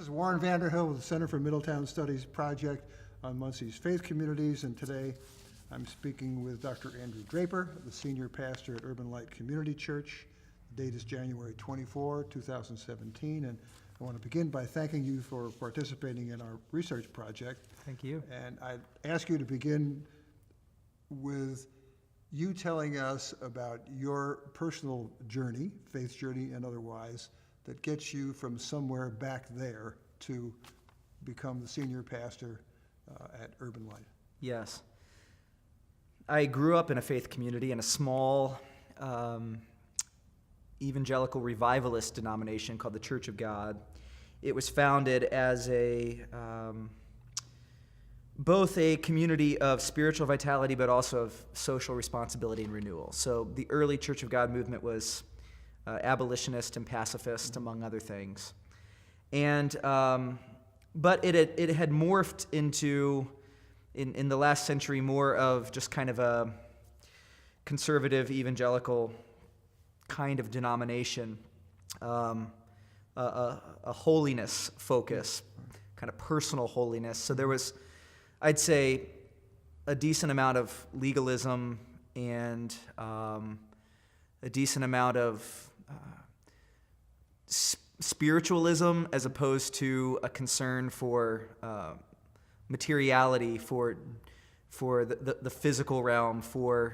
is Warren Vanderhill with the Center for Middletown Studies Project on Muncie's faith communities, and today I'm speaking with Dr. Andrew Draper, the senior pastor at Urban Light Community Church. The date is January 24, 2017, and I want to begin by thanking you for participating in our research project. Thank you. And I'd ask you to begin with you telling us about your personal journey, faith journey and otherwise, that gets you from somewhere back there to become the senior pastor at Urban Light. Yes. I grew up in a faith community in a small evangelical revivalist denomination called the Church of God. It was founded as both a community of spiritual vitality but also of social responsibility and renewal. So the early Church of God movement was abolitionist and pacifist, among other things. And but it had morphed into, in the last century, more of just kind of a conservative evangelical kind of denomination, a holiness focus, kind of personal holiness. So there was, I'd say, a decent amount of legalism and a decent amount of spiritualism as opposed to a concern for materiality, for the physical realm, for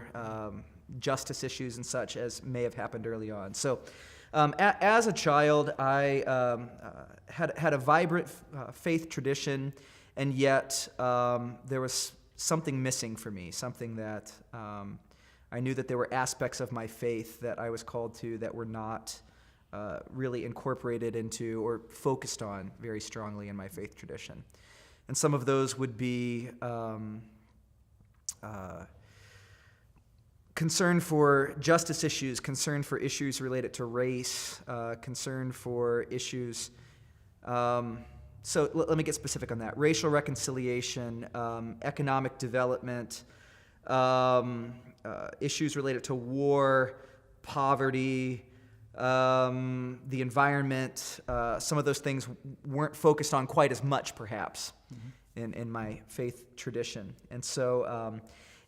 justice issues and such, as may have happened early on. So as a child, I had a vibrant faith tradition, and yet there was something missing for me, something that I knew that there were aspects of my faith that I was called to that were not really incorporated into or focused on very strongly in my faith tradition. And some of those would be concern for justice issues, concern for issues related to race, concern for issues. So let me get specific on that. Racial reconciliation, economic development, issues related to war, poverty, the environment. Some of those things weren't focused on quite as much, perhaps, in my faith tradition. And so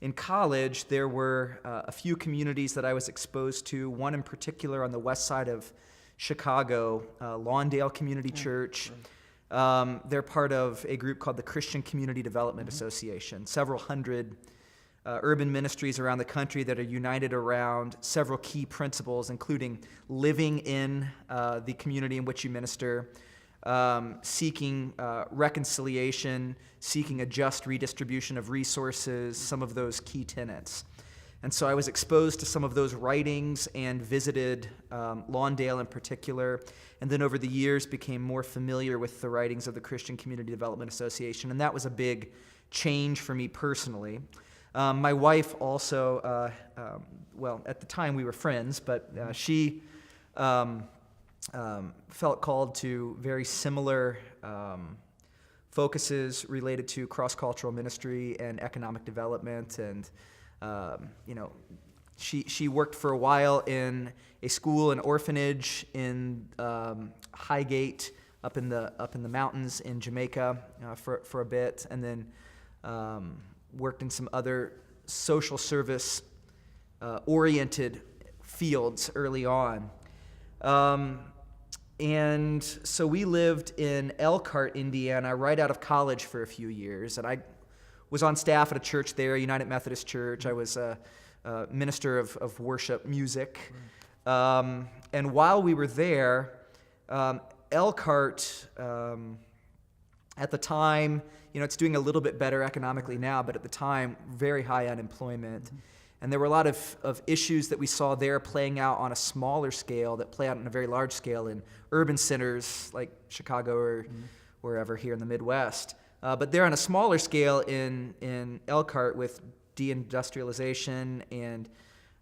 in college, there were a few communities that I was exposed to, one in particular on the west side of Chicago, Lawndale Community Church. They're part of a group called the Christian Community Development Association, several hundred urban ministries around the country that are united around several key principles, including living in the community in which you minister, seeking reconciliation, seeking a just redistribution of resources, some of those key tenets. And so I was exposed to some of those writings and visited Lawndale in particular, and then over the years became more familiar with the writings of the Christian Community Development Association, and that was a big change for me personally. My wife also, well, at the time we were friends, but she felt called to very similar focuses related to cross-cultural ministry and economic development, and she worked for a while in a school, an orphanage in Highgate, up in the mountains in Jamaica for a bit, and then worked in some other social service oriented fields early on. And so we lived in Elkhart, Indiana, right out of college for a few years, and I was on staff at a church there, United Methodist Church. I was a minister of worship music. And while we were there, Elkhart, at the time, it's doing a little bit better economically now, but at the time, very high unemployment. And there were a lot of issues that we saw there playing out on a smaller scale that play out on a very large scale in urban centers like Chicago or wherever here in the Midwest. But they're on a smaller scale in Elkhart with deindustrialization and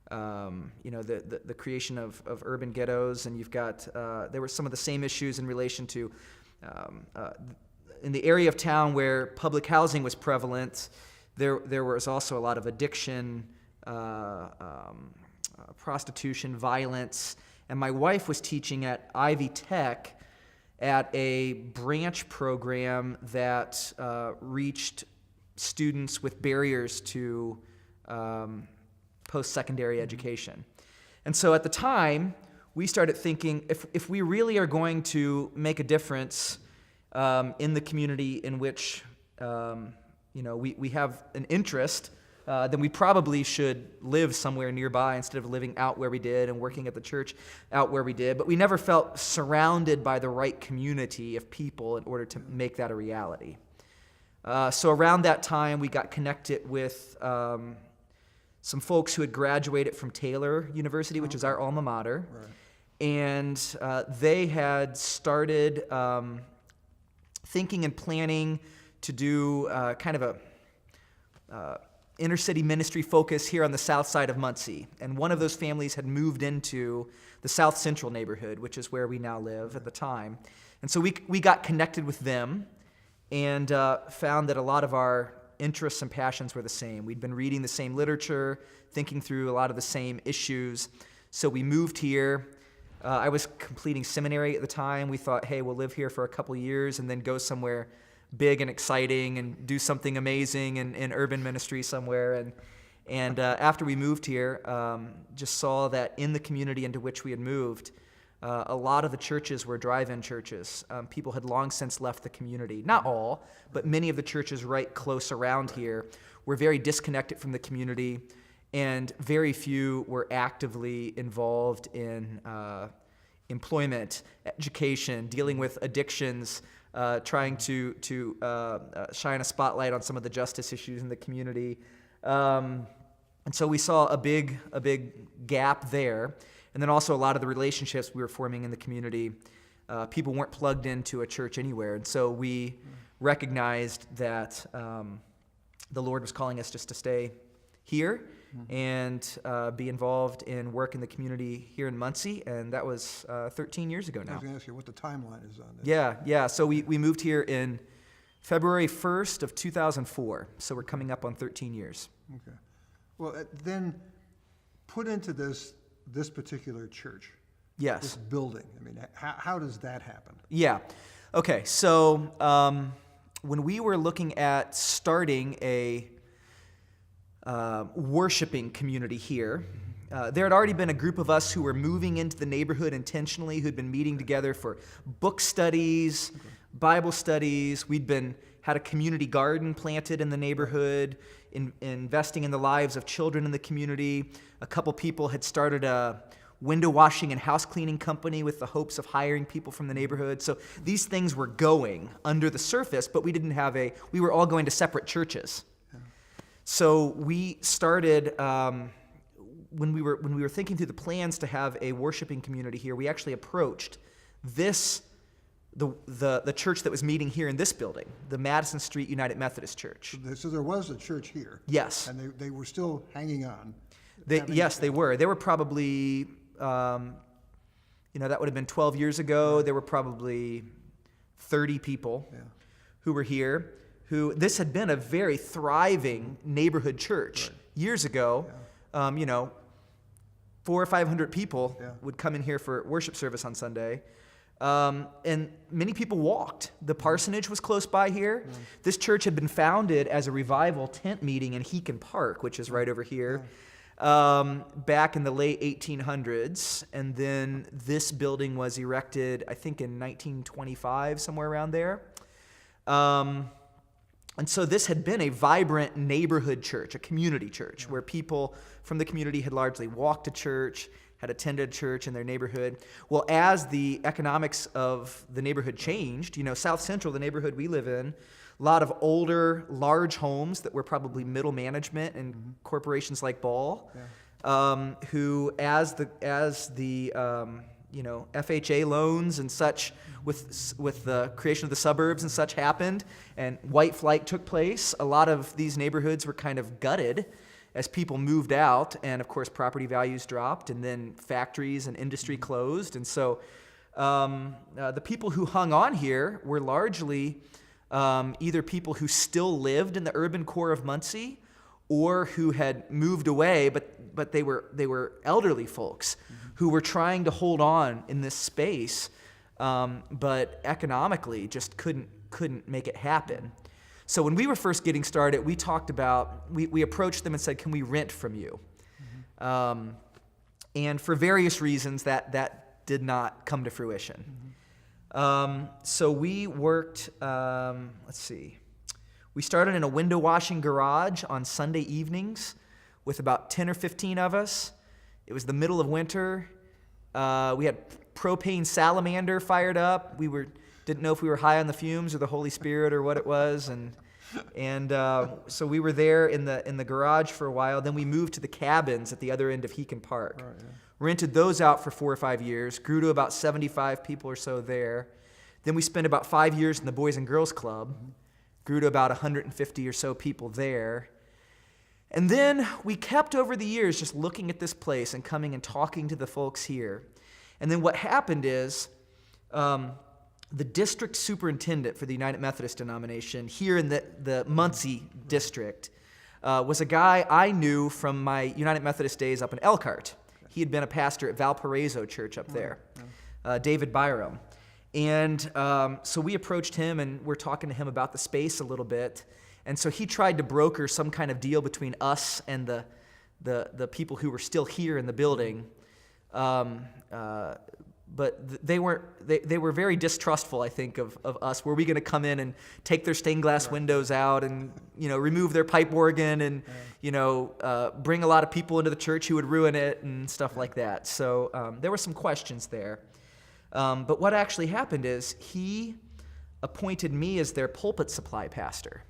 the creation of urban ghettos, and you've got there were some of the same issues in relation to in the area of town where public housing was prevalent. There was also a lot of addiction, prostitution, violence, and my wife was teaching at Ivy Tech. at a branch program that reached students with barriers to post-secondary education. And so at the time, we started thinking, if we really are going to make a difference in the community in which we have an interest, then we probably should live somewhere nearby instead of living out where we did and working at the church out where we did. But we never felt surrounded by the right community of people in order to make that a reality. So around that time, we got connected with some folks who had graduated from Taylor University, which is our alma mater. Right. And they had started thinking and planning to do kind of a inner city ministry focus here on the south side of Muncie. And one of those families had moved into the South Central neighborhood, which is where we now live at the time. And so we got connected with them and found that a lot of our interests and passions were the same. We'd been reading the same literature, thinking through a lot of the same issues. So we moved here. I was completing seminary at the time. We thought, hey, we'll live here for a couple years and then go somewhere big and exciting and do something amazing in urban ministry somewhere. And after we moved here, just saw that in the community into which we had moved, a lot of the churches were drive-in churches. People had long since left the community. Not all, but many of the churches right close around here were very disconnected from the community, and very few were actively involved in employment, education, dealing with addictions, trying to shine a spotlight on some of the justice issues in the community. And so we saw a big gap there. And then also a lot of the relationships we were forming in the community, people weren't plugged into a church anywhere. And so we recognized that the Lord was calling us just to stay here and be involved in work in the community here in Muncie. And that was 13 years ago now. I was going to ask you what the timeline is on this. Yeah. So we moved here in February 1st of 2004. So we're coming up on 13 years. Okay. Well, then put into this particular church. Yes. This building. I mean, how does that happen? Yeah. Okay. So when we were looking at starting a worshiping community here, there had already been a group of us who were moving into the neighborhood intentionally, who'd been meeting together for book studies, Bible studies. Had a community garden planted in the neighborhood, investing in the lives of children in the community. A couple people had started a window washing and house cleaning company with the hopes of hiring people from the neighborhood. So these things were going under the surface, but we were all going to separate churches. Yeah. So we started, when we were thinking through the plans to have a worshiping community here, we actually approached the church that was meeting here in this building, the Madison Street United Methodist Church. So there was a church here. Yes. And they were still hanging on. Yes, they were. They were probably, that would have been 12 years ago. Right. There were probably 30 people who were here. This had been a very thriving neighborhood church years ago. Yeah. 400 or 500 people would come in here for worship service on Sunday. And many people walked. The parsonage was close by here. Yeah. This church had been founded as a revival tent meeting in Heacon Park, which is right over here, back in the late 1800s. And then this building was erected, I think, in 1925, somewhere around there. And so this had been a vibrant neighborhood church, a community church, where people from the community had largely walked to church, had attended church in their neighborhood. Well, as the economics of the neighborhood changed, South Central, the neighborhood we live in, a lot of older, large homes that were probably middle management and corporations like Ball, who, as the FHA loans and such, with the creation of the suburbs and such happened, and white flight took place, a lot of these neighborhoods were kind of gutted as people moved out, and of course property values dropped, and then factories and industry closed. And so the people who hung on here were largely either people who still lived in the urban core of Muncie, or who had moved away, but they were elderly folks who were trying to hold on in this space but economically just couldn't make it happen. So when we were first getting started, we talked about, we approached them and said, can we rent from you? And for various reasons, that did not come to fruition. So we worked, we started in a window washing garage on Sunday evenings with about 10 or 15 of us. It was the middle of winter. We had propane salamander fired up. Didn't know if we were high on the fumes or the Holy Spirit or what it was, and so we were there in the garage for a while. Then we moved to the cabins at the other end of Heacon Park. Right, yeah. Rented those out for 4 or 5 years. Grew to about 75 people or so there. Then we spent about 5 years in the Boys and Girls Club. Grew to about 150 or so people there. And then we kept over the years just looking at this place and coming and talking to the folks here. And then what happened is the district superintendent for the United Methodist denomination here in the Muncie district was a guy I knew from my United Methodist days up in Elkhart. He had been a pastor at Valparaiso Church up there, David Byram. And so we approached him and we're talking to him about the space a little bit. And so he tried to broker some kind of deal between us and the people who were still here in the building. But they were very distrustful, I think, of us. Were we going to come in and take their stained glass windows out and, remove their pipe organ and, bring a lot of people into the church who would ruin it and stuff like that. So there were some questions there. But what actually happened is he appointed me as their pulpit supply pastor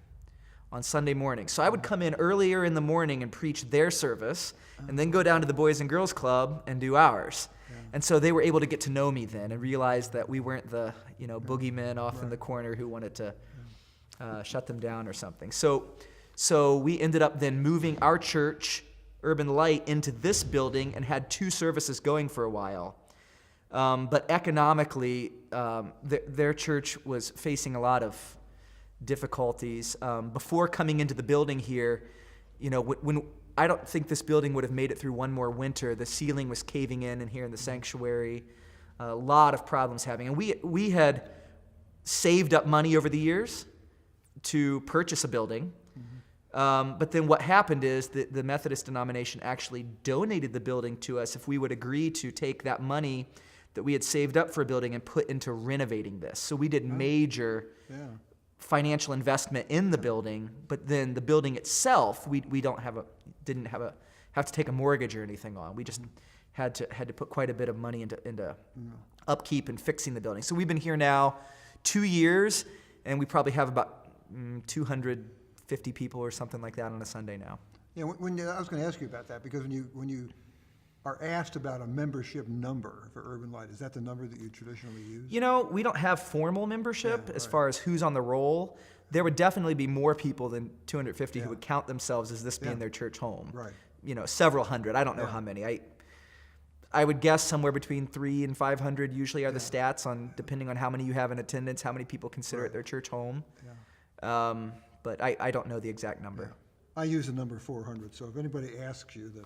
on Sunday morning. So I would come in earlier in the morning and preach their service and then go down to the Boys and Girls Club and do ours. And so they were able to get to know me then and realize that we weren't the, boogeymen off in the corner who wanted to shut them down or something. So we ended up then moving our church, Urban Light, into this building and had 2 services going for a while. But economically, their church was facing a lot of difficulties. Before coming into the building here, when I don't think this building would have made it through one more winter. The ceiling was caving in here in the sanctuary. A lot of problems having. And we had saved up money over the years to purchase a building. But then what happened is that the Methodist denomination actually donated the building to us if we would agree to take that money that we had saved up for a building and put into renovating this. So we did major financial investment in the building, but then the building itself, we didn't have to take a mortgage or anything on. We just had to put quite a bit of money into upkeep and fixing the building. So we've been here now 2 years, and we probably have about 250 people or something like that on a Sunday now. Yeah, I was going to ask you about that, because when you are asked about a membership number for Urban Light, is that the number that you traditionally use? We don't have formal membership as far as who's on the roll. There would definitely be more people than 250 who would count themselves as this being their church home. Right. Several hundred. I don't know how many. I would guess somewhere between 300 and 500 usually are the stats, depending on how many you have in attendance, how many people consider it their church home. Yeah. But I don't know the exact number. Yeah. I use the number 400, so if anybody asks you that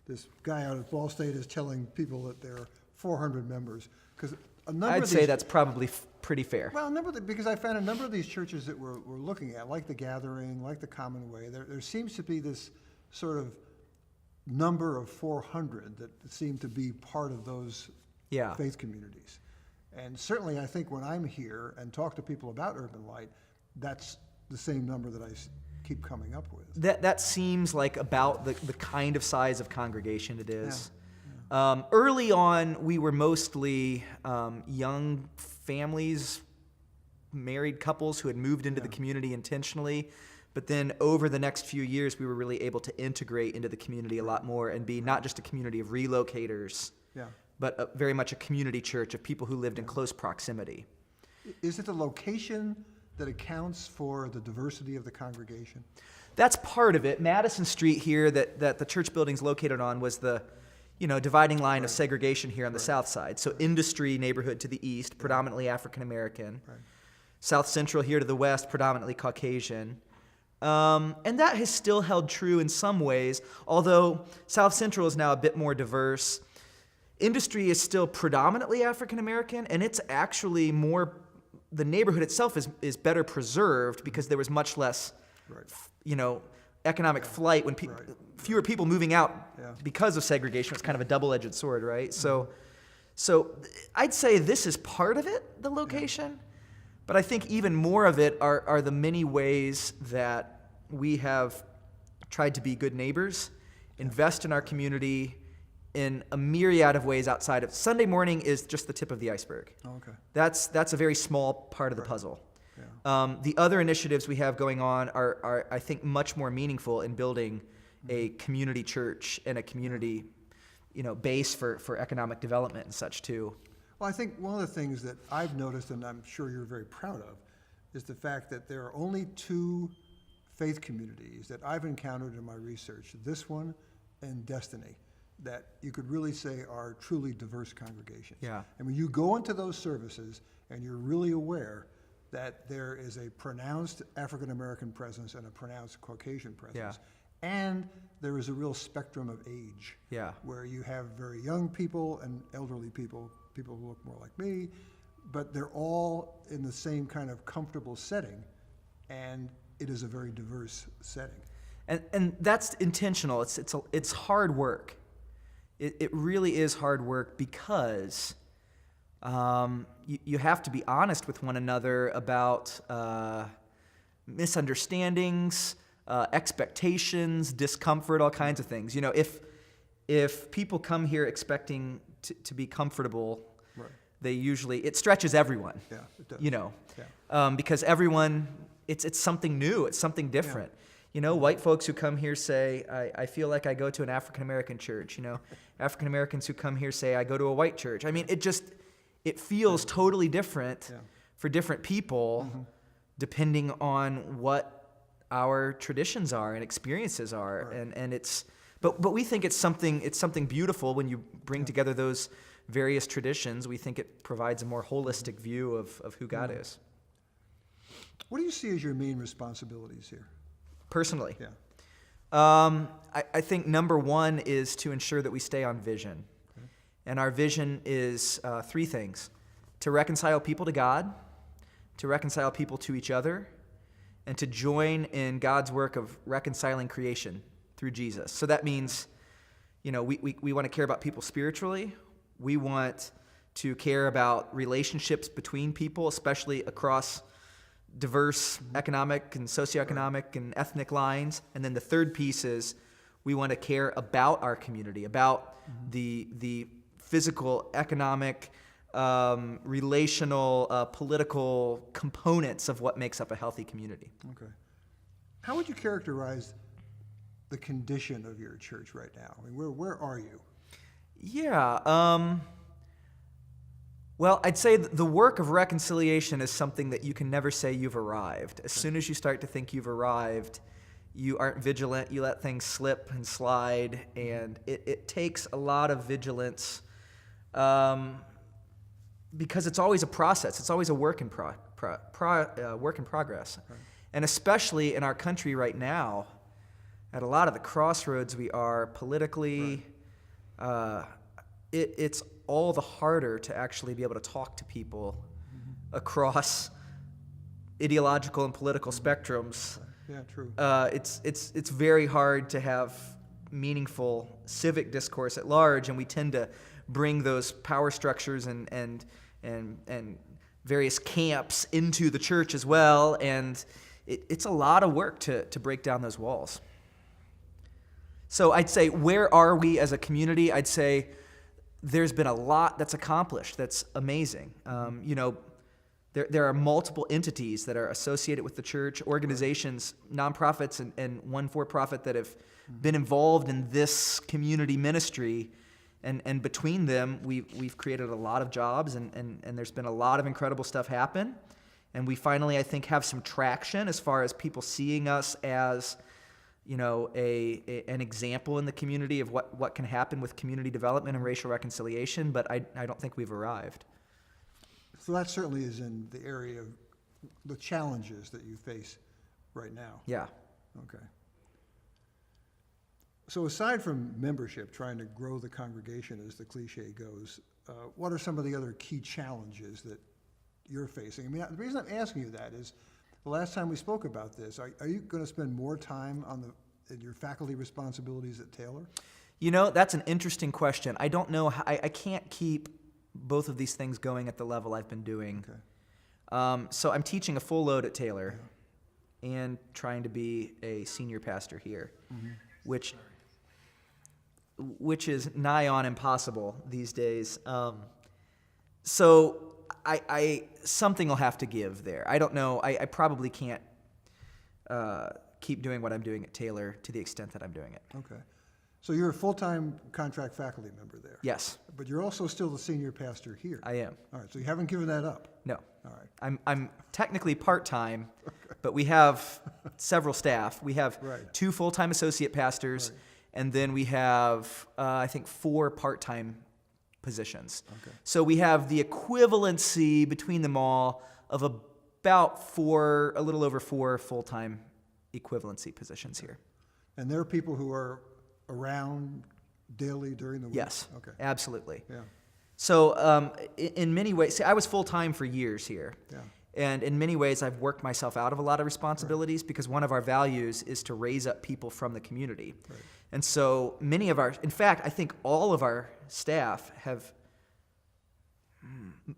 this guy out of Ball State is telling people that there are 400 members, because a number I'd of say these, that's probably pretty fair. Well, because I found a number of these churches that we're looking at, like the Gathering, like the Common Way, there seems to be this sort of number of 400 that seem to be part of those faith communities. And certainly I think when I'm here and talk to people about Urban Light, that's the same number that I keep coming up with. That seems like about the kind of size of congregation it is. Yeah. Early on, we were mostly young families, married couples who had moved into the community intentionally. But then over the next few years, we were really able to integrate into the community a lot more and be not just a community of relocators, but very much a community church of people who lived in close proximity. Is it the location that accounts for the diversity of the congregation? That's part of it. Madison Street here that the church building's located on was the dividing line of segregation here on the south side. So industry neighborhood to the east, predominantly African American. Right. South Central here to the west, predominantly Caucasian. And that has still held true in some ways, although South Central is now a bit more diverse. industry is still predominantly African American, and it's actually more, the neighborhood itself is better preserved because there was much less, Right. Economic flight when Right. fewer people moving out Yeah. because of segregation. It's kind of a double-edged sword, right? So I'd say this is part of it, the location, but I think even more of it are the many ways that we have tried to be good neighbors, invest in our community in a myriad of ways outside of Sunday morning is just the tip of the iceberg. Oh, okay. That's a very small part of the puzzle. Yeah. The other initiatives we have going on are, I think, much more meaningful in building a community church and a community, base for economic development and such too. Well, I think one of the things that I've noticed, and I'm sure you're very proud of, is the fact that there are only two faith communities that I've encountered in my research, this one and Destiny, that you could really say are truly diverse congregations. Yeah. And when you go into those services and you're really aware that there is a pronounced African American presence and a pronounced Caucasian presence, and there is a real spectrum of age, Yeah. where you have very young people and elderly people, people who look more like me, but they're all in the same kind of comfortable setting, and it is a very diverse setting. And that's intentional. It's hard work. It really is hard work because you have to be honest with one another about misunderstandings, expectations, discomfort, all kinds of things. If people come here expecting to be comfortable, Right. they usually, it stretches everyone. Yeah, it does. Because everyone, it's something new, it's something different. White folks who come here say, I feel like I go to an African American church. African Americans who come here say, I go to a white church. I mean, it feels totally different for different people, depending on what our traditions are and experiences are. Right. And it's, but we think it's something beautiful when you bring together those various traditions. We think it provides a more holistic view of who God is. What do you see as your main responsibilities here? Personally. Yeah. I think number one is to ensure that we stay on vision. Okay. And our vision is three things: to reconcile people to God, to reconcile people to each other, and to join in God's work of reconciling creation through Jesus. So that means, we want to care about people spiritually. We want to care about relationships between people, especially across diverse economic and socioeconomic and ethnic lines. And then the third piece is we want to care about our community, about the physical, economic, relational, political components of what makes up a healthy community. Okay. How would you characterize the condition of your church right now? I mean, where are you? Yeah. Well, I'd say the work of reconciliation is something that you can never say you've arrived. As soon as you start to think you've arrived, you aren't vigilant, you let things slip and slide, and it takes a lot of vigilance because it's always a process. It's always a work in progress. Right. And especially in our country right now, at a lot of the crossroads we are politically, it's all the harder to actually be able to talk to people across ideological and political spectrums. Yeah, true. It's very hard to have meaningful civic discourse at large, and we tend to bring those power structures and various camps into the church as well, and it's a lot of work to break down those walls. So I'd say, where are we as a community? I'd say there's been a lot that's accomplished that's amazing. There are multiple entities that are associated with the church, organizations, nonprofits, and one for-profit that have been involved in this community ministry. And between them, we've created a lot of jobs, and there's been a lot of incredible stuff happen. And we finally, I think, have some traction as far as people seeing us as an example in the community of what can happen with community development and racial reconciliation, but I don't think we've arrived. So that certainly is in the area of the challenges that you face right now. Yeah. Okay. So aside from membership, trying to grow the congregation, as the cliche goes, what are some of the other key challenges that you're facing? I mean, the reason I'm asking you that is the last time we spoke about this, are you going to spend more time on your faculty responsibilities at Taylor? You know, that's an interesting question. I don't know. I can't keep both of these things going at the level I've been doing. Okay. So I'm teaching a full load at Taylor and trying to be a senior pastor here, which is nigh on impossible these days. So I something will have to give there. I don't know. I probably can't keep doing what I'm doing at Taylor to the extent that I'm doing it. Okay. So you're a full-time contract faculty member there? Yes, But you're also still the senior pastor here? I am. All right, so you haven't given that up? No. All right. I'm technically part-time, but we have several staff. We have Right. 2 full-time associate pastors, Right. and then we have, I think, 4 part-time positions. Okay. So we have the equivalency between them all of about a little over 4 full-time equivalency positions here. And there are people who are around daily during the week? Yes, Okay. absolutely. Yeah. So in many ways, see, I was full-time for years here. Yeah. And in many ways, I've worked myself out of a lot of responsibilities because one of our values is to raise up people from the community. Right. And so many of in fact, I think all of our staff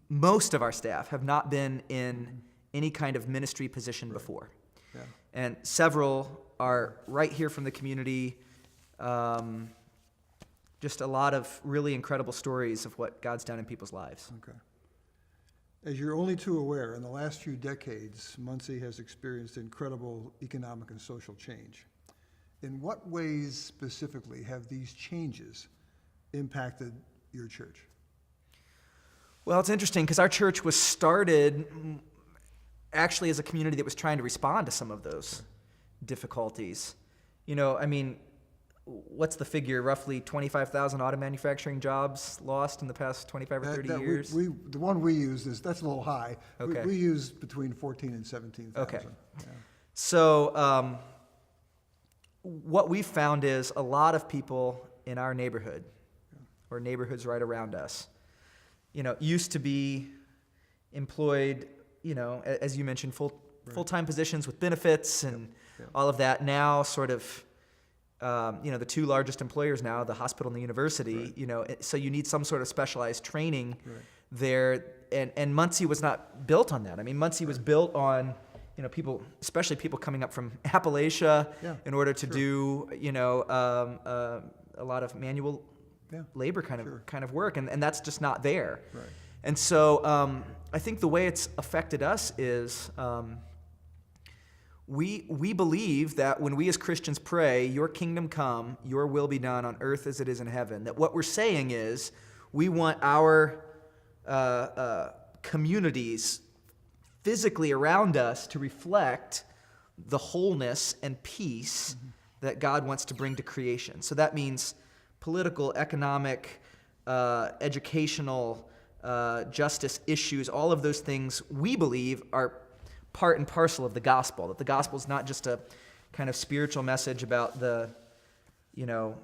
most of our staff have not been in any kind of ministry position before. Yeah. And several are right here from the community. Just a lot of really incredible stories of what God's done in people's lives. Okay. As you're only too aware, in the last few decades, Muncie has experienced incredible economic and social change. In what ways specifically have these changes impacted your church? Well, it's interesting because our church was started actually as a community that was trying to respond to some of those difficulties. You know, I mean, what's the figure? Roughly 25,000 auto manufacturing jobs lost in the past 25 or 30 years? The one we use that's a little high. Okay. We use between 14 and 17,000. Okay. Yeah. So what we've found is a lot of people in our neighborhood or neighborhoods right around us, you know, used to be employed, you know, as you mentioned, full-time positions with benefits and all of that. Now sort of, you know, the 2 largest employers now, the hospital and the university, you know, so you need some sort of specialized training there. And Muncie was not built on that. I mean, Muncie was built on, you know, people, especially people coming up from Appalachia in order to do, you know, a lot of manual labor kind of work. And that's just not there. Right. And so I think the way it's affected us is we believe that when we as Christians pray, your kingdom come, your will be done on earth as it is in heaven, that what we're saying is we want our communities physically around us to reflect the wholeness and peace that God wants to bring to creation. So that means political, economic, educational, justice issues, all of those things we believe are part and parcel of the gospel, that the gospel is not just a kind of spiritual message about the, you know,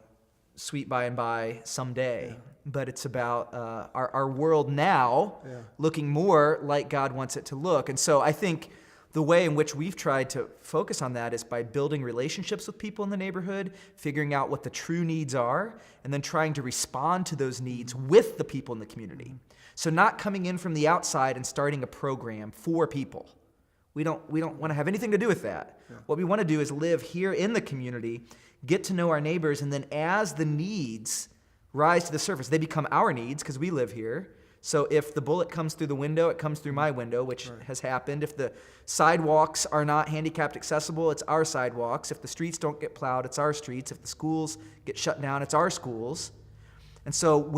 sweet by and by someday, but it's about our world now looking more like God wants it to look. And so I think the way in which we've tried to focus on that is by building relationships with people in the neighborhood, figuring out what the true needs are, and then trying to respond to those needs with the people in the community. So not coming in from the outside and starting a program for people. We don't want to have anything to do with that. What we want to do is live here in the community, get to know our neighbors, and then as the needs rise to the surface, they become our needs because we live here. So if the bullet comes through the window, it comes through my window, which has happened. If the sidewalks are not handicapped accessible, it's our sidewalks. If the streets don't get plowed, it's our streets. If the schools get shut down, it's our schools. And so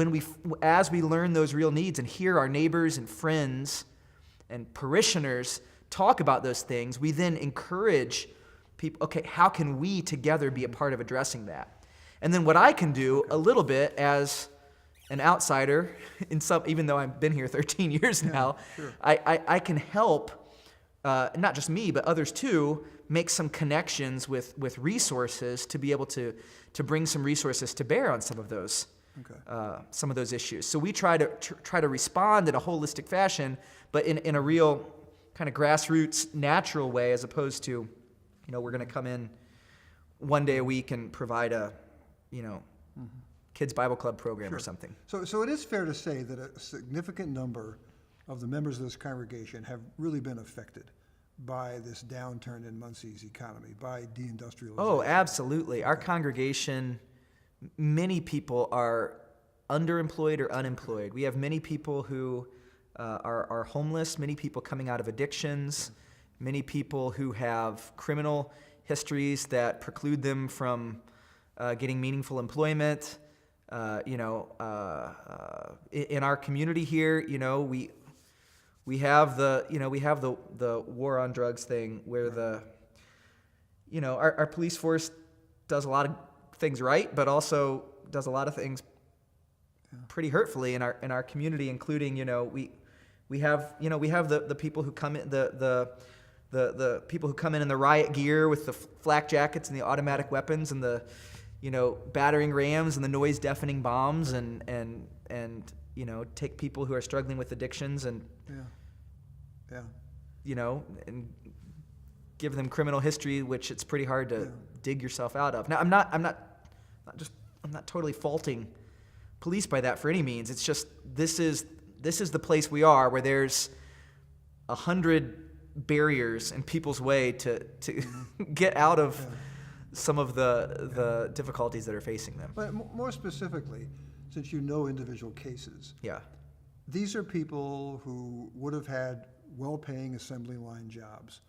as we learn those real needs and hear our neighbors and friends and parishioners talk about those things, we then encourage people, okay, how can we together be a part of addressing that? And then what I can do a little bit as an outsider, even though I've been here 13 years now, I can help, not just me, but others too, make some connections with resources to be able to bring some resources to bear on some of those issues. So we try to respond in a holistic fashion, but in a real kind of grassroots, natural way, as opposed to, we're going to come in one day a week and provide a, kids Bible club program or something. So it is fair to say that a significant number of the members of this congregation have really been affected by this downturn in Muncie's economy, by deindustrialization. Oh, absolutely. Our congregation, many people are underemployed or unemployed. We have many people who are homeless, many people coming out of addictions, many people who have criminal histories that preclude them from getting meaningful employment. In our community here, we have the war on drugs thing where our police force does a lot of things right, but also does a lot of things pretty hurtfully in our community, including we have the people who come in the people who come in the riot gear with the flak jackets and the automatic weapons and the battering rams and the noise deafening bombs and take people who are struggling with addictions and and give them criminal history, which it's pretty hard to dig yourself out of. Now I'm not totally faulting police by that for any means. It's just this is the place we are, where there's 100 barriers in people's way to get out of some of the difficulties that are facing them. But more specifically, since you know individual cases, these are people who would have had well-paying assembly line jobs.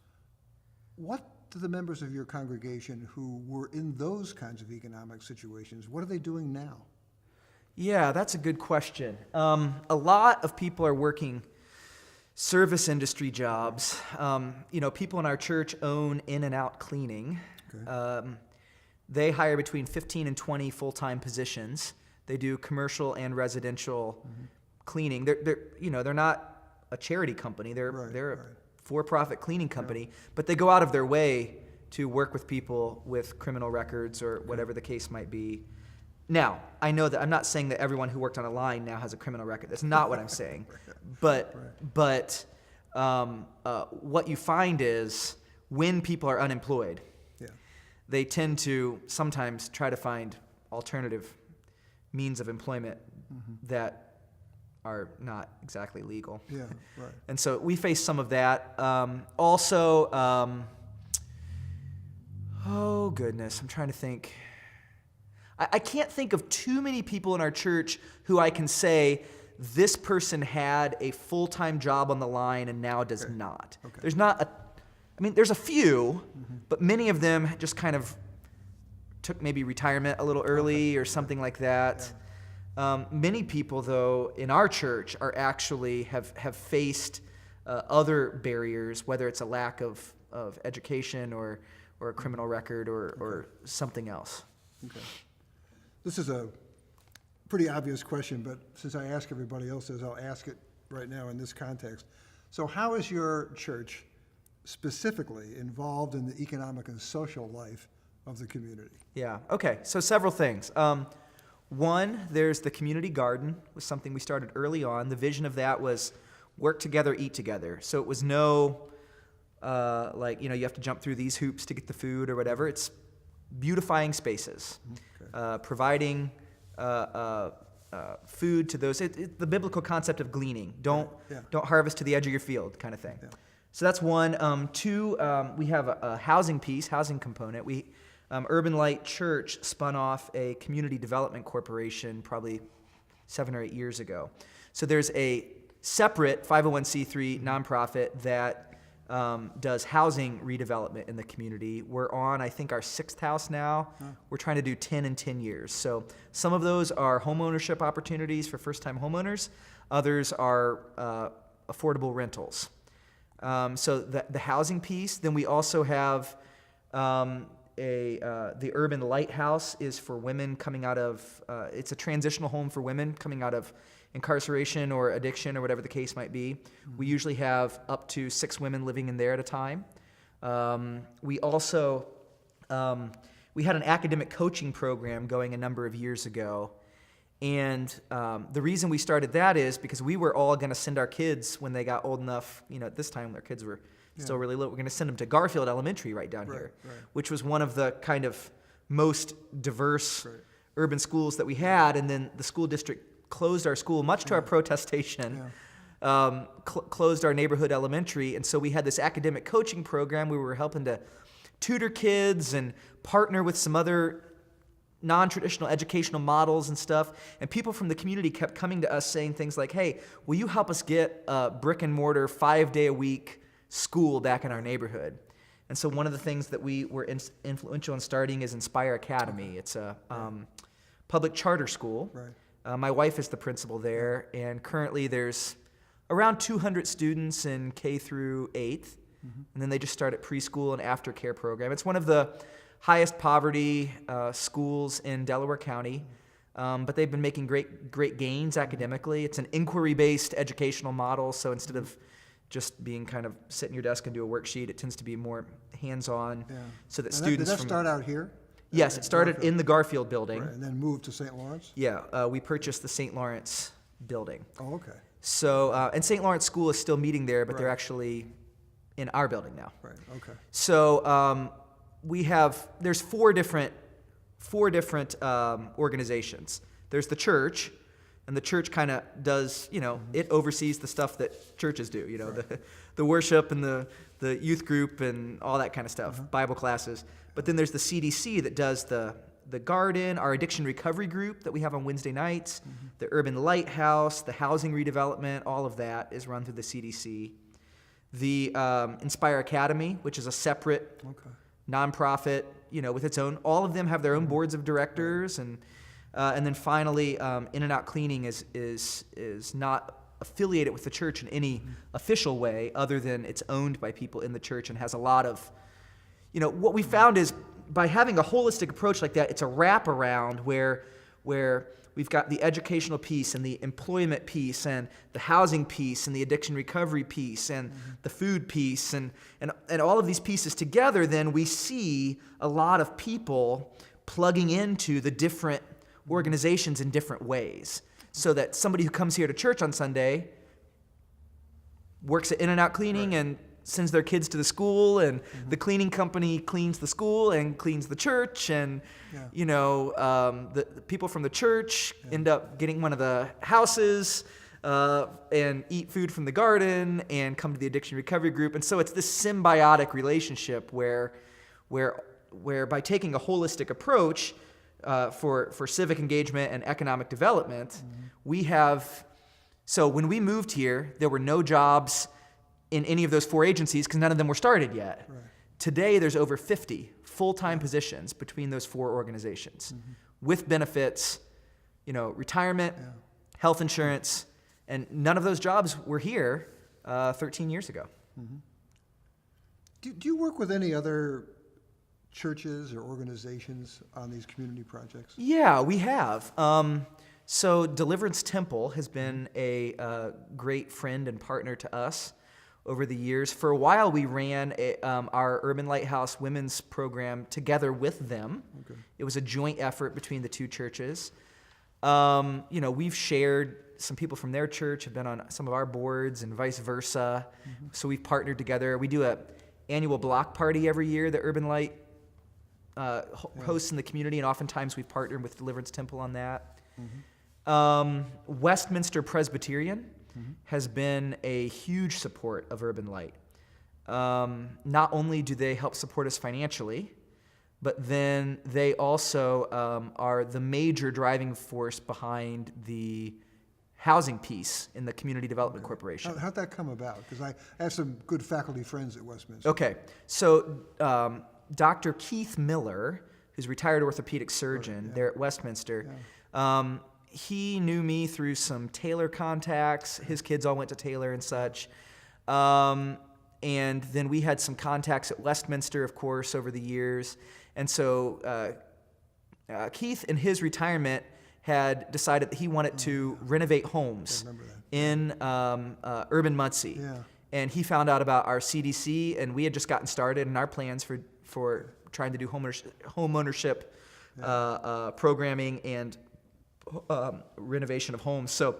What do the members of your congregation who were in those kinds of economic situations, what are they doing now? Yeah, that's a good question. A lot of people are working service industry jobs. People in our church own In and Out Cleaning. Okay. They hire between 15 and 20 full-time positions. They do commercial and residential cleaning. They're not a charity company. They're a for-profit cleaning company, but they go out of their way to work with people with criminal records or whatever the case might be. Now, I know that I'm not saying that everyone who worked on a line now has a criminal record. That's not what I'm saying. But what you find is when people are unemployed, they tend to sometimes try to find alternative means of employment that are not exactly legal. Yeah, right. And so we face some of that. Oh goodness, I'm trying to think. I can't think of too many people in our church who I can say this person had a full-time job on the line and now does not. Okay. There's a few, but many of them just kind of took maybe retirement a little early or something like that. Yeah. Many people, though, in our church are actually have faced other barriers, whether it's a lack of education or a criminal record or something else. Okay. This is a pretty obvious question, but since I ask everybody else's, I'll ask it right now in this context. So how is your church specifically involved in the economic and social life of the community? Yeah, okay, so several things. One, there's the community garden, was something we started early on. The vision of that was work together, eat together. So it was no, you have to jump through these hoops to get the food or whatever. It's beautifying spaces, providing food to those. The biblical concept of gleaning. Don't harvest to the edge of your field kind of thing. Yeah. So that's one. Two, we have a housing component. Urban Light Church spun off a community development corporation probably 7 or 8 years ago. So there's a separate 501c3 nonprofit that does housing redevelopment in the community. We're on, I think, our 6th house now. We're trying to do 10 in 10 years. So some of those are home ownership opportunities for first-time homeowners. Others are affordable rentals. So the housing piece. Then we also have the Urban Lighthouse is for women coming out of, it's a transitional home for women coming out of incarceration or addiction or whatever the case might be. We usually have up to 6 women living in there at a time. We also we had an academic coaching program going a number of years ago. And the reason we started that is because we were all going to send our kids when they got old enough, at this time their kids were still really little, we're going to send them to Garfield Elementary right down here, which was one of the kind of most diverse urban schools that we had. And then the school district closed our school, much to our protestation, closed our neighborhood elementary. And so we had this academic coaching program. We were helping to tutor kids and partner with some other non-traditional educational models and stuff, and people from the community kept coming to us saying things like, hey, will you help us get a brick and mortar 5-day-a-week school back in our neighborhood? And so one of the things that we were influential in starting is Inspire Academy. It's a public charter school. My wife is the principal there, and currently there's around 200 students in K through 8th, and then they just start at preschool and aftercare program. It's one of the highest poverty schools in Delaware County, but they've been making great gains academically. It's an inquiry-based educational model, so instead of just being kind of sit in your desk and do a worksheet, it tends to be more hands-on, so that students. Did that start out here? Yes, it started in the Garfield building. And then moved to St. Lawrence? Yeah, we purchased the St. Lawrence building. Oh, okay. So, and St. Lawrence School is still meeting there, but they're actually in our building now. Right, okay. So, there's four different organizations. There's the church, and the church kind of does, it oversees the stuff that churches do, the worship and the youth group and all that kind of stuff, Bible classes. But then there's the CDC that does the garden, our addiction recovery group that we have on Wednesday nights, the urban lighthouse, the housing redevelopment, all of that is run through the CDC. The Inspire Academy, which is a separate nonprofit, with its own. All of them have their own boards of directors, and then finally, In and Out Cleaning is not affiliated with the church in any official way, other than it's owned by people in the church and has a lot of, what we found is by having a holistic approach like that, it's a wraparound where we've got the educational piece and the employment piece and the housing piece and the addiction recovery piece and the food piece and all of these pieces together, then we see a lot of people plugging into the different organizations in different ways. So that somebody who comes here to church on Sunday works at In and Out Cleaning and sends their kids to the school, and the cleaning company cleans the school and cleans the church, and the people from the church end up getting one of the houses and eat food from the garden and come to the addiction recovery group. And so it's this symbiotic relationship where by taking a holistic approach for civic engagement and economic development, we have. So when we moved here, there were no jobs in any of those four agencies because none of them were started yet. Today, there's over 50 full-time positions between those four organizations with benefits, retirement, health insurance, and none of those jobs were here 13 years ago. Do you work with any other churches or organizations on these community projects? Yeah, we have. So Deliverance Temple has been a great friend and partner to us over the years. For a while, we ran our Urban Lighthouse Women's Program together with them. It was a joint effort between the two churches. We've shared, some people from their church have been on some of our boards and vice versa. So we've partnered together. We do an annual block party every year that Urban Light hosts in the community, and oftentimes we've partnered with Deliverance Temple on that. Westminster Presbyterian has been a huge support of Urban Light. Not only do they help support us financially, but then they also are the major driving force behind the housing piece in the Community Development Corporation. How'd that come about? Because I have some good faculty friends at Westminster. Okay, so Dr. Keith Miller, who's a retired orthopedic surgeon there at Westminster, he knew me through some Taylor contacts. His kids all went to Taylor and such. And then we had some contacts at Westminster, of course, over the years. And so Keith, in his retirement, had decided that he wanted to renovate homes in urban Muncie. and he found out about our CDC, and we had just gotten started in our plans for trying to do home ownership programming and renovation of homes. So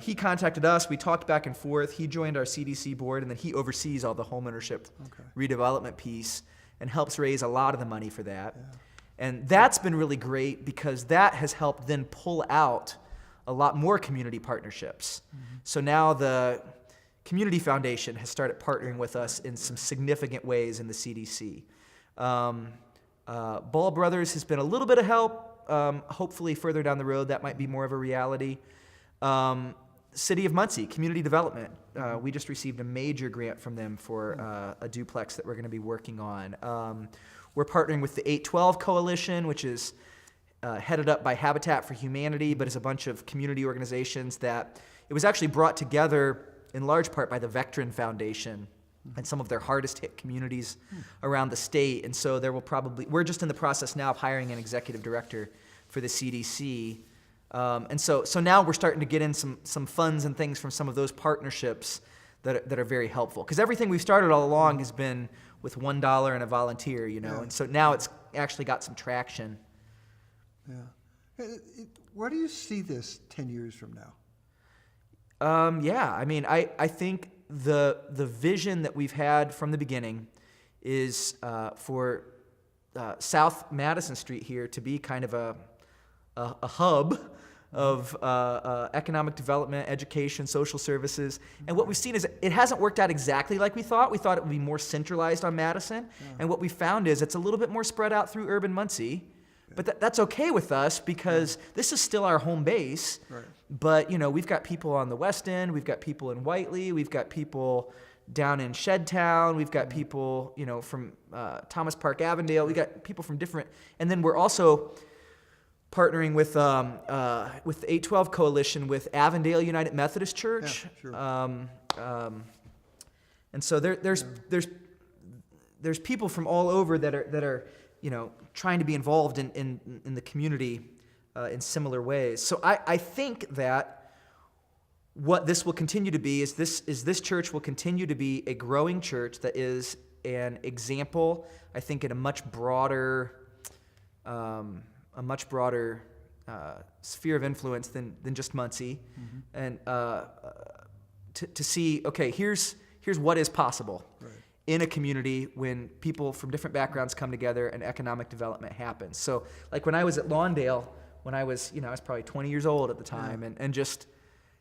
he contacted us. We talked back and forth. He joined our CDC board, and then he oversees all the home ownership redevelopment piece and helps raise a lot of the money for that. Yeah. And that's been really great because that has helped then pull out a lot more community partnerships. Mm-hmm. So now the Community Foundation has started partnering with us in some significant ways in the CDC. Ball Brothers has been a little bit of help. Hopefully further down the road that might be more of a reality. City of Muncie, Community Development. We just received a major grant from them for a duplex that we're going to be working on. We're partnering with the 812 Coalition, which is headed up by Habitat for Humanity, but is a bunch of community organizations that it was actually brought together in large part by the Vectran Foundation and some of their hardest hit communities around the state. And so we're just in the process now of hiring an executive director for the CDC. And so now we're starting to get in some funds and things from some of those partnerships that are very helpful. Because everything we've started all along has been with $1 and a volunteer, Yeah. And so now it's actually got some traction. Yeah. Where do you see this 10 years from now? I think the vision that we've had from the beginning is for South Madison Street here to be kind of a hub of economic development, education, social services. And what we've seen is it hasn't worked out exactly like we thought. We thought it would be more centralized on Madison. Yeah. And what we found is it's a little bit more spread out through urban Muncie. But that's okay with us because this is still our home base. Right. But, we've got people on the West End. We've got people in Whiteley. We've got people down in Shedtown. We've got people, from Thomas Park, Avondale. We've got people from different. And then we're also partnering with the 812 Coalition with Avondale United Methodist Church. Yeah, sure. And so there's people from all over that are trying to be involved in the community in similar ways. So I think that what this will continue to be is this church will continue to be a growing church that is an example, I think, in a much broader sphere of influence than just Muncie, and to see, okay, here's what is possible. Right. In a community when people from different backgrounds come together and economic development happens. So like when I was at Lawndale, when I was probably 20 years old at the time, and just,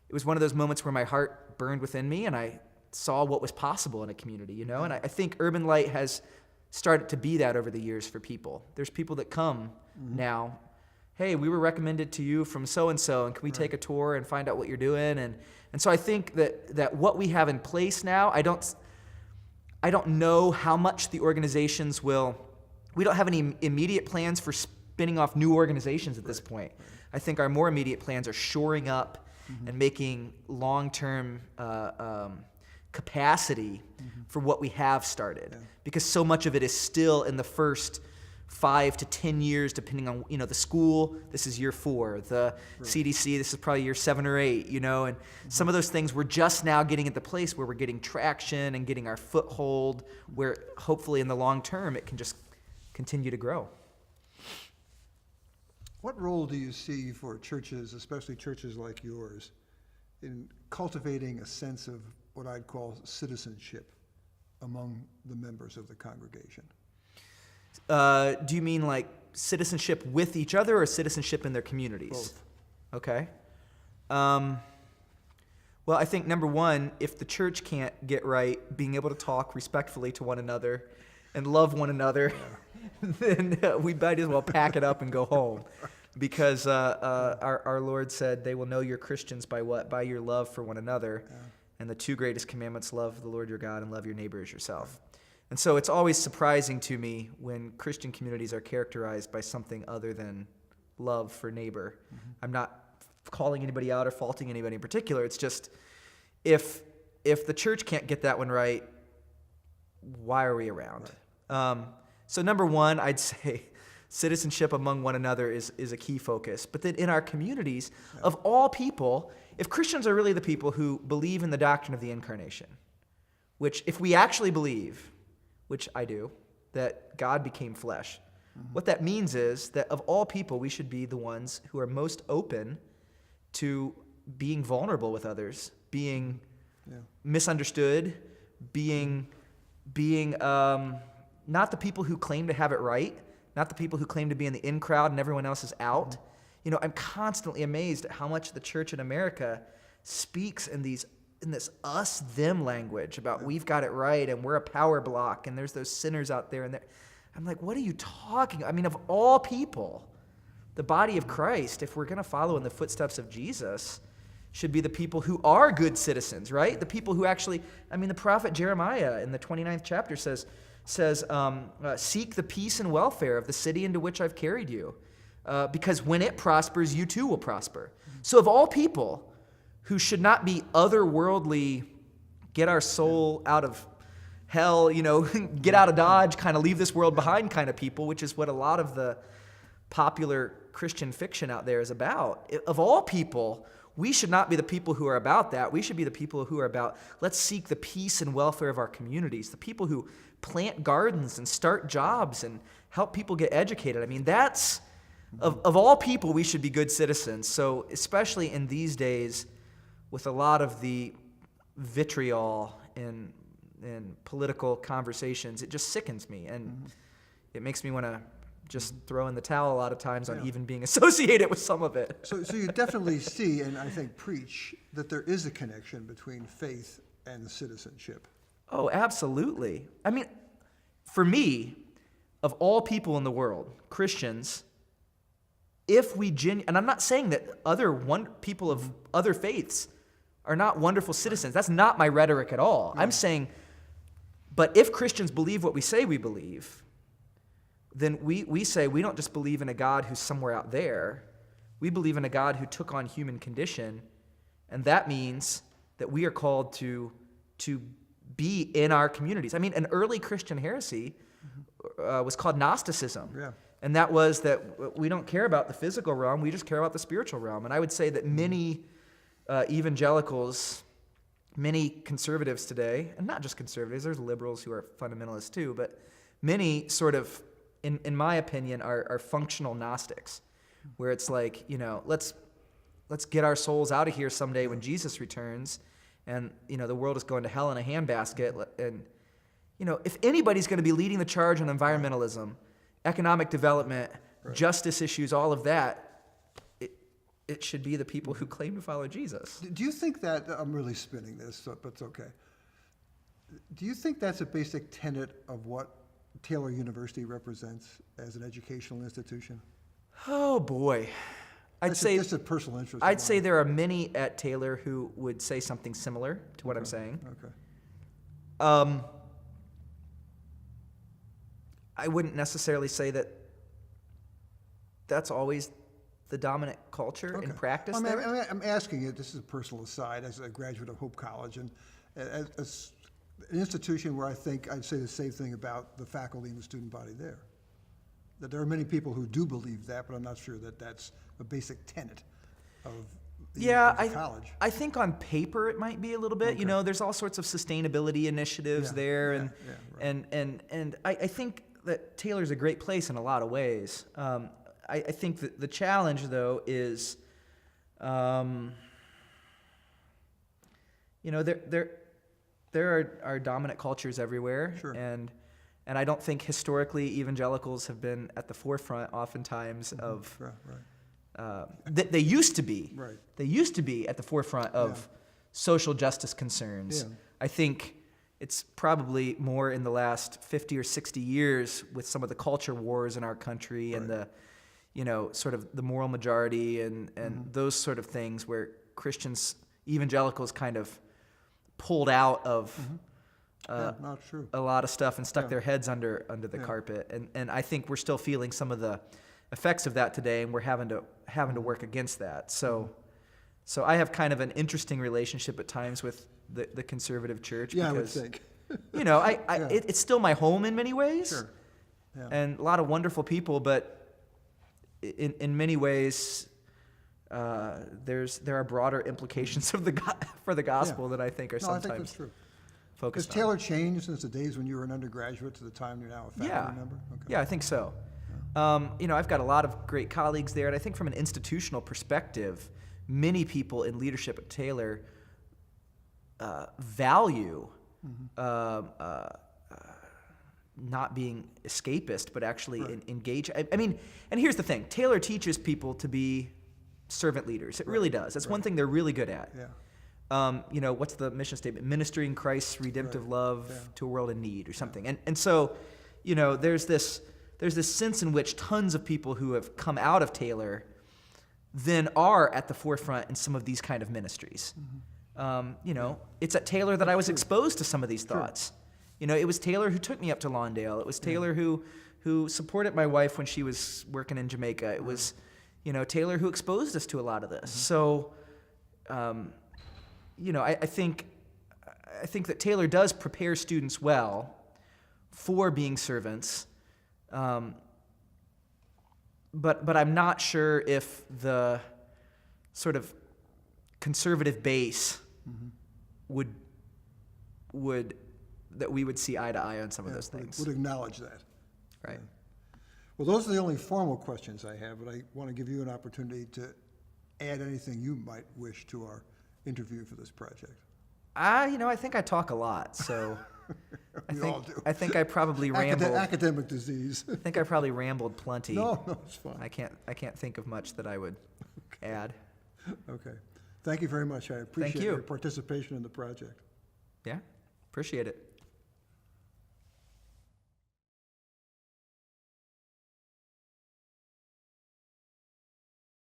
it was one of those moments where my heart burned within me and I saw what was possible in a community, and I think Urban Light has started to be that over the years for people. There's people that come now, hey, we were recommended to you from so-and-so, and can we take a tour and find out what you're doing? And so I think that what we have in place now, I don't know how much the organizations will. We don't have any immediate plans for spinning off new organizations at this point. Right. I think our more immediate plans are shoring up and making long-term capacity for what we have started. Yeah. Because so much of it is still in the first 5 to 10 years, depending on, the school, this is year 4, the CDC, this is probably year 7 or 8, and some of those things we're just now getting at the place where we're getting traction and getting our foothold, where hopefully in the long term it can just continue to grow. What role do you see for churches, especially churches like yours, in cultivating a sense of what I'd call citizenship among the members of the congregation? Do you mean like citizenship with each other or citizenship in their communities? Both. Okay. Well, I think number one, if the church can't get right being able to talk respectfully to one another and love one another, then we might as well pack it up and go home. Because our Lord said, they will know you're Christians by what? By your love for one another. Yeah. And the 2 greatest commandments, love the Lord your God and love your neighbor as yourself. And so it's always surprising to me when Christian communities are characterized by something other than love for neighbor. I'm not calling anybody out or faulting anybody in particular. It's just, if the church can't get that one right, why are we around? Right. So number one, I'd say citizenship among one another is a key focus. But then in our communities, of all people, if Christians are really the people who believe in the doctrine of the incarnation, which if we actually believe, which I do, that God became flesh, what that means is that of all people, we should be the ones who are most open to being vulnerable with others, being misunderstood, being not the people who claim to have it right, not the people who claim to be in the in crowd and everyone else is out. You know, I'm constantly amazed at how much the church in America speaks in this us-them language about we've got it right and we're a power block and there's those sinners out there. And I'm like, what are you talking? I mean, of all people, the body of Christ, if we're going to follow in the footsteps of Jesus, should be the people who are good citizens, right? The people who actually, I mean, the prophet Jeremiah in the 29th chapter says, seek the peace and welfare of the city into which I've carried you, because when it prospers, you too will prosper. So of all people who should not be otherworldly, get our soul out of hell, you know, get out of Dodge, kind of leave this world behind kind of people, which is what a lot of the popular Christian fiction out there is about. Of all people, we should not be the people who are about that. We should be the people who are about, let's seek the peace and welfare of our communities, the people who plant gardens and start jobs and help people get educated. I mean, that's, of all people, we should be good citizens. So especially in these days, with a lot of the vitriol in political conversations, it just sickens me. And it makes me want to just throw in the towel a lot of times on even being associated with some of it. So you definitely see, and I think preach, that there is a connection between faith and citizenship. Oh, absolutely. I mean, for me, of all people in the world, Christians, if we and I'm not saying that people of other faiths are not wonderful citizens. That's not my rhetoric at all. I'm saying, but if Christians believe what we say we believe, then we say we don't just believe in a God who's somewhere out there. We believe in a God who took on human condition, and that means that we are called to be in our communities. I mean, an early Christian heresy was called Gnosticism. Yeah. And that was that we don't care about the physical realm, we just care about the spiritual realm. And I would say that many evangelicals, many conservatives today, and not just conservatives, there's liberals who are fundamentalists too, but many sort of, in my opinion, are functional Gnostics, where it's like, you know, let's get our souls out of here someday when Jesus returns, and, you know, the world is going to hell in a handbasket. And, you know, if anybody's going to be leading the charge on environmentalism, economic development, justice issues, all of that, it should be the people who claim to follow Jesus. Do you think that, I'm really spinning this, but it's okay. Do you think that's a basic tenet of what Taylor University represents as an educational institution? Oh, boy. That's just a personal interest. I'd say there are many at Taylor who would say something similar to what I'm saying. Okay. I wouldn't necessarily say that that's always the dominant culture in practice. I'm asking you, this is a personal aside, as a graduate of Hope College, and as an institution where I think I'd say the same thing about the faculty and the student body there. That there are many people who do believe that, but I'm not sure that that's a basic tenet of the college. I think on paper it might be a little bit. Okay. You know, there's all sorts of sustainability initiatives there, and I think that Taylor's a great place in a lot of ways. I think that the challenge, though, is, you know, there are dominant cultures everywhere, and I don't think historically evangelicals have been at the forefront oftentimes of. They used to be. Right. They used to be at the forefront of social justice concerns. Yeah. I think it's probably more in the last 50 or 60 years with some of the culture wars in our country and the, you know, sort of the moral majority and those sort of things where Christians, evangelicals kind of pulled out of not true. A lot of stuff and stuck their heads under the carpet. And I think we're still feeling some of the effects of that today, and we're having to work against that. So I have kind of an interesting relationship at times with the conservative church. Yeah, because, I would think. You know, it's still my home in many ways. Sure. Yeah. And a lot of wonderful people, but in many ways, there are broader implications of for the gospel that I think are sometimes. I think that's true. Has focused on. Taylor changed since the days when you were an undergraduate to the time you're now a faculty Yeah. member? Okay. Yeah, I think so. I've got a lot of great colleagues there, and I think from an institutional perspective, many people in leadership at Taylor value not being escapist, but actually engage. I mean, and here's the thing: Taylor teaches people to be servant leaders. It really does. That's one thing they're really good at. Yeah. What's the mission statement? Ministering Christ's redemptive love to a world in need, or something. And so, there's this sense in which tons of people who have come out of Taylor then are at the forefront in some of these kind of ministries. It's at Taylor that I was exposed to some of these thoughts. It was Taylor who took me up to Lawndale. It was Taylor who supported my wife when she was working in Jamaica. It was, Taylor who exposed us to a lot of this. So, I think that Taylor does prepare students well for being servants. But I'm not sure if the sort of conservative base would that we would see eye to eye on some of those things. Would acknowledge that. Right. Well, those are the only formal questions I have, but I want to give you an opportunity to add anything you might wish to our interview for this project. I think I talk a lot, so All do. I think I probably rambled. Academic disease. I think I probably rambled plenty. No, it's fine. I can't think of much that I would add. Okay. Thank you very much. I appreciate you. your participation in the project. Yeah, appreciate it.